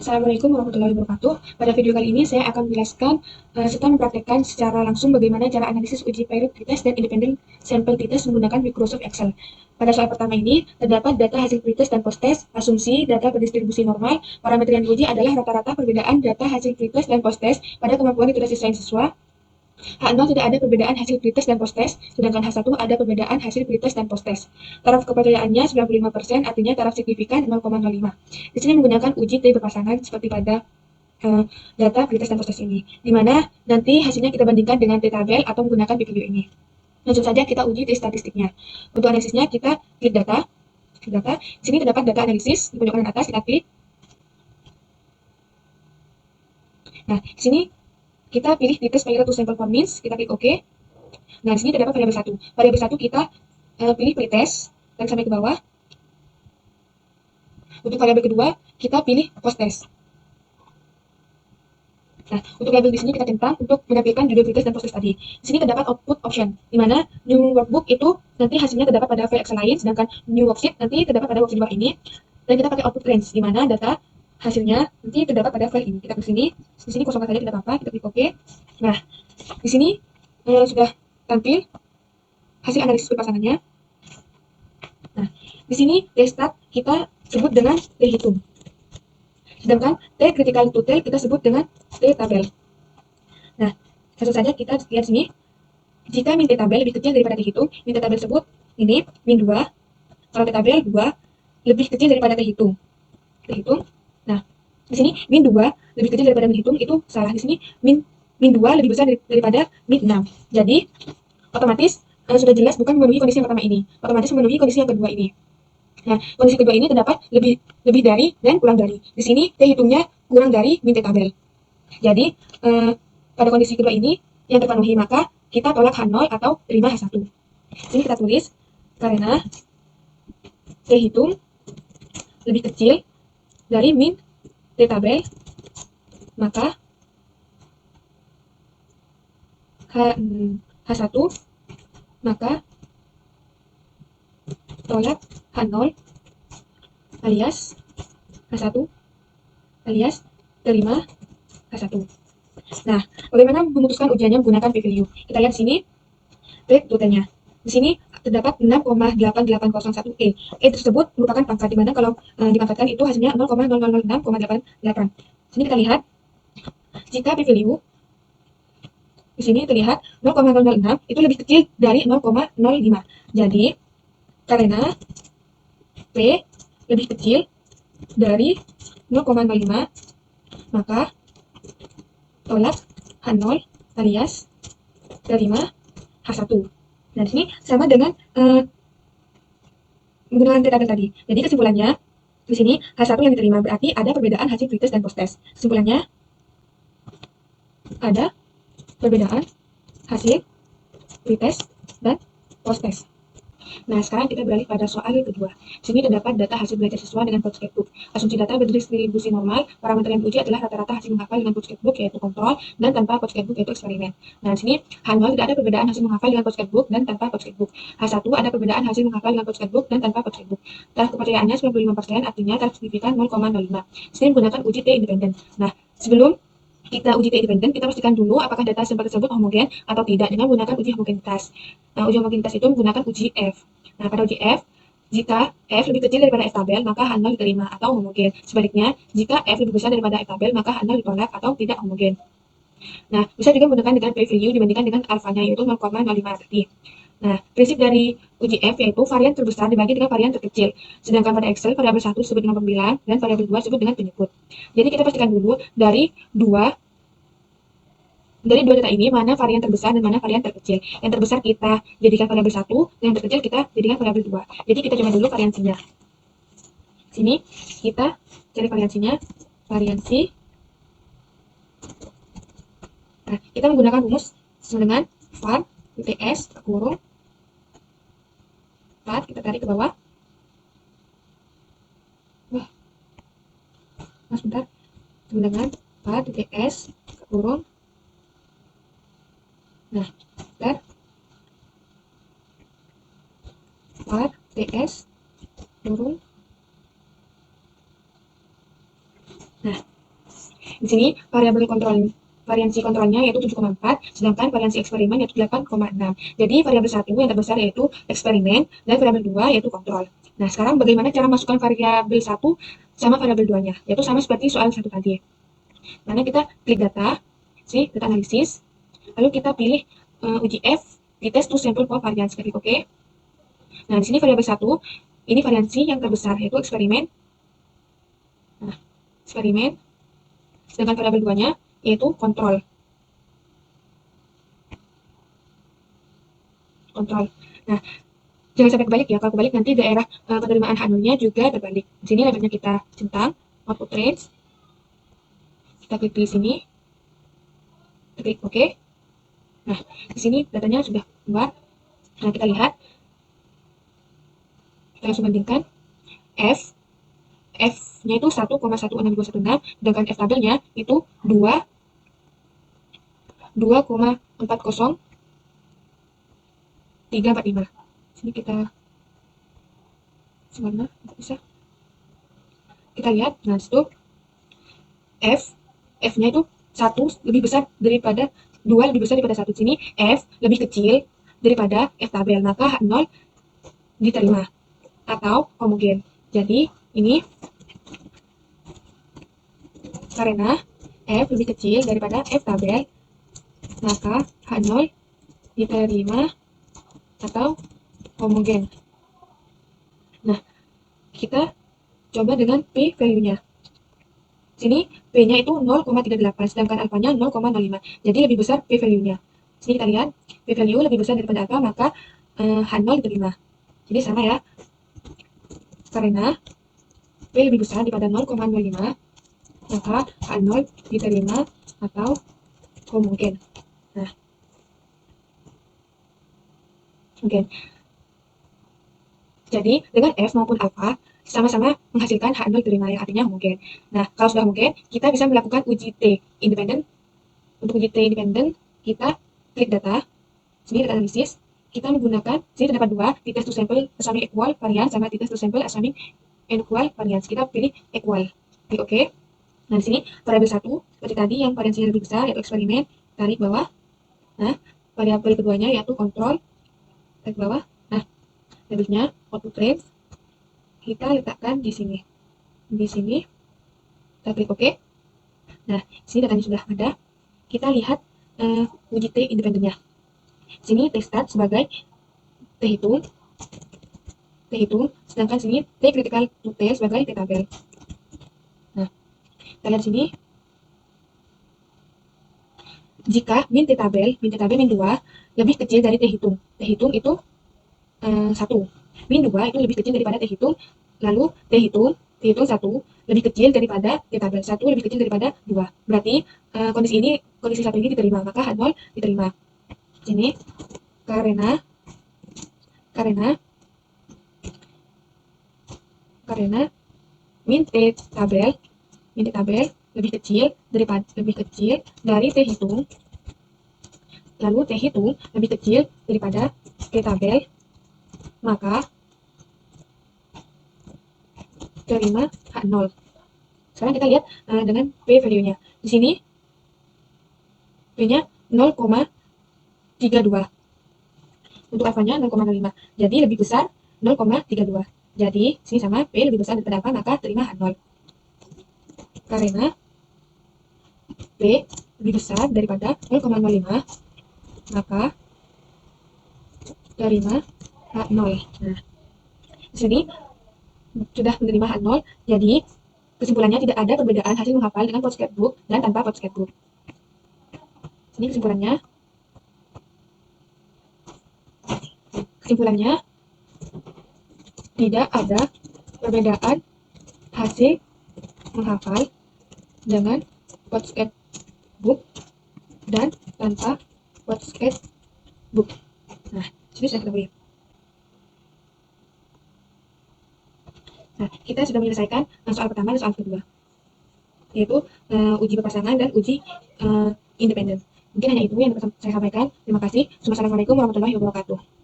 Assalamualaikum warahmatullahi wabarakatuh. Pada video kali ini saya akan menjelaskan serta mempraktekkan secara langsung bagaimana cara analisis uji paired pretest dan independent sample pretest menggunakan Microsoft Excel. Pada soal pertama ini, terdapat data hasil pretest dan post-test, asumsi, data berdistribusi normal, parameter yang diuji adalah rata-rata perbedaan data hasil pretest dan post-test pada kemampuan literasi sains siswa. H0 tidak ada perbedaan hasil pretest dan post-test, sedangkan H1 ada perbedaan hasil pretest dan post-test. Taraf kepercayaannya 95%, artinya taraf signifikan 0,05. Di sini menggunakan uji T berpasangan seperti pada data pretest dan post-test ini, di mana nanti hasilnya kita bandingkan dengan T-tabel atau menggunakan p-value ini. Langsung saja kita uji T statistiknya. Untuk analisisnya kita klik data. Di sini terdapat data analisis di pojok kanan atas, kita klik. Nah, di sini kita pilih pretest paired to sample form means, kita klik OK. Nah, di sini terdapat variabel 1. Variabel 1 kita pilih pretest dan sampai ke bawah. Untuk variabel kedua, kita pilih post-test. Nah, untuk label di sini kita centang untuk menampilkan judul pretest dan post-test tadi. Di sini terdapat output option, di mana new workbook itu nanti hasilnya terdapat pada file Excel lain, sedangkan new worksheet nanti terdapat pada worksheet 2 ini. Dan kita pakai output range, di mana data hasilnya nanti terdapat pada file ini. Kita klik sini, di sini kosongkan saja tidak apa-apa, kita klik OK. Nah, di sini sudah tampil hasil analisis berpasangannya. Nah, di sini T-stat kita sebut dengan T-hitung. Sedangkan T-critical to T kita sebut dengan T-tabel. Nah, langsung saja kita lihat sini. Jika min T-tabel lebih kecil daripada T-hitung, min T-tabel sebut ini min 2. Kalau T-tabel 2 lebih kecil daripada T-hitung. Nah, di sini min 2 lebih kecil daripada min hitung itu salah. Di sini min 2 lebih besar daripada min 6. Jadi, otomatis sudah jelas bukan memenuhi kondisi yang pertama ini. Otomatis memenuhi kondisi yang kedua ini. Nah, kondisi kedua ini terdapat lebih dari dan kurang dari. Di sini T-hitungnya kurang dari min T-tabel. Jadi, pada kondisi kedua ini yang terpenuhi, maka kita tolak H0 atau terima H1. Sini kita tulis, karena T-hitung lebih kecil dari min T-tabel, maka H1, maka tolak H0 alias H1 alias terima H1. Nah, bagaimana memutuskan ujiannya menggunakan p-value? Kita lihat sini, T-nya. Di sini terdapat 6,8801 E. E tersebut merupakan pangkat, di mana kalau dipangkatkan itu hasilnya 0,0006,88. Sini kita lihat, jika p-value di sini terlihat 0,006 itu lebih kecil dari 0,05. Jadi, karena P lebih kecil dari 0,05, maka tolak H0 alias terima H1. Nah, di sini sama dengan menggunakan T-tabel tadi. Jadi kesimpulannya, di sini H1 yang diterima berarti ada perbedaan hasil pretest dan post-test. Kesimpulannya, ada perbedaan hasil pretest dan post-test. Nah, sekarang kita beralih pada soal kedua. Di sini terdapat data hasil belajar siswa dengan code sketchbook. Asumsi data berdistribusi normal, parameter yang diuji adalah rata-rata hasil menghafal dengan code sketchbook yaitu kontrol, dan tanpa code sketchbook yaitu eksperimen. Nah, di sini H0 tidak ada perbedaan hasil menghafal dengan code sketchbook dan tanpa code sketchbook. H1 ada perbedaan hasil menghafal dengan code sketchbook dan tanpa code sketchbook. Taraf kepercayaannya 95%, artinya taraf signifikan 0,05. Di sini menggunakan uji T independen. Nah, sebelum kita uji T independen, kita pastikan dulu apakah data sampel tersebut homogen atau tidak dengan menggunakan uji homogenitas. Nah, uji homogenitas itu menggunakan uji F. Nah, pada uji F, jika F lebih kecil daripada F tabel, maka H0 diterima atau homogen. Sebaliknya, jika F lebih besar daripada F tabel, maka H0 ditolak atau tidak homogen. Nah, bisa juga menggunakan dengan p-value dibandingkan dengan alfanya, yaitu 0,05 tadi. Nah, prinsip dari uji F yaitu varian terbesar dibagi dengan varian terkecil. Sedangkan pada Excel, variabel 1 disebut dengan pembilang dan variabel 2 disebut dengan penyebut. Jadi kita pastikan dulu dari dua data ini mana varian terbesar dan mana varian terkecil. Yang terbesar kita jadikan variabel 1, dan yang terkecil kita jadikan variabel 2. Jadi kita coba dulu variansinya. Sini kita cari variansinya, variansi. Nah, kita menggunakan rumus sama dengan var UTS kurung var, kita tarik ke bawah. Wah, sebentar. Menggunakan var UTS kurung. Nah, var TS kurung. Nah, Di sini variansi kontrolnya yaitu 7,4, sedangkan variansi eksperimen yaitu 8,6. Jadi variabel 1 yang terbesar yaitu eksperimen, dan variabel 2 yaitu kontrol. Nah, sekarang bagaimana cara masukkan variabel 1 sama variabel 2-nya? Yaitu sama seperti soal 1 tadi. Mana kita klik data, data analisis, lalu kita pilih uji F, test to sample for variance, klik OK. Nah, di sini variabel 1, ini variansi yang terbesar yaitu eksperimen. Nah, eksperimen, sedangkan variabel 2-nya yaitu kontrol. Nah, jangan sampai kebalik ya. Kalau kebalik nanti daerah penerimaan H0-nya juga terbalik. Di sini labelnya kita centang, output range. Kita klik di sini. Kita klik OK. Nah, di sini datanya sudah keluar. Nah, kita lihat. Kita langsung bandingkan. F-nya itu 1,16216, sedangkan F tabelnya itu 2,40345. Sini kita sebenarnya bisa kita lihat. Nah, itu F-nya itu 1 lebih besar daripada 2 lebih besar daripada 1. Sini F lebih kecil daripada F tabel, maka H0 diterima atau homogen. Jadi ini karena F lebih kecil daripada F tabel, maka H0 diterima atau homogen. Nah, kita coba dengan P value-nya. Sini P-nya itu 0,38, sedangkan alfanya 0,05. Jadi lebih besar P value-nya. Sini kita lihat, P value lebih besar daripada alfa, maka H0 diterima. Jadi sama ya. Karena P lebih besar daripada 0,05, maka H0 diterima atau homogen. Nah, homogen. Jadi dengan F maupun alfa sama-sama menghasilkan H0 diterima, yang artinya homogen. Nah, kalau sudah homogen, kita bisa melakukan uji T independen. Untuk uji T independen, kita klik data, sini data analisis, kita menggunakan, sini terdapat 2, t-test to sample assuming equal variance sama t-test to sample assuming unequal variance. Kita pilih equal, klik OK. Nah, di sini variabel 1, seperti tadi yang variansinya lebih besar, yaitu eksperimen, tarik bawah. Nah, variabel keduanya yaitu kontrol, tarik bawah. Nah, labelnya output range, kita letakkan di sini. Di sini, kita klik OK. Nah, sini datanya sudah ada. Kita lihat uji T independennya. Sini T start sebagai T hitung, sedangkan sini T critical to T sebagai T tabel. Nah, kita lihat sini. Jika min T tabel min 2 lebih kecil dari T hitung. T hitung itu 1. Min 2 itu lebih kecil daripada T hitung. Lalu T hitung 1 lebih kecil daripada T tabel. 1 lebih kecil daripada 2. Berarti kondisi 1 ini diterima, maka H0 diterima. Ini karena min T tabel lebih kecil dari T hitung, lalu T hitung lebih kecil daripada T tabel, maka terima H0. Sekarang kita lihat dengan P value-nya. Di sini P-nya 0,32. Untuk alfanya 0,05. Jadi lebih besar 0,32. Jadi sini sama P lebih besar daripada alfa, maka terima H0. Karena P lebih besar daripada 0,05, maka terima H0. Nah, di sini sudah menerima H0, jadi kesimpulannya tidak ada perbedaan hasil menghafal dengan Pocket-Book dan tanpa Pocket-Book. Ini kesimpulannya tidak ada perbedaan hasil menghafal dengan Pocket-Book dan tanpa Pocket-Book. Nah, ini sudah kita boleh. Nah, kita sudah menyelesaikan soal pertama dan soal kedua, yaitu uji berpasangan dan uji independen. Mungkin hanya itu yang dapat saya sampaikan. Terima kasih. Wassalamualaikum warahmatullahi wabarakatuh.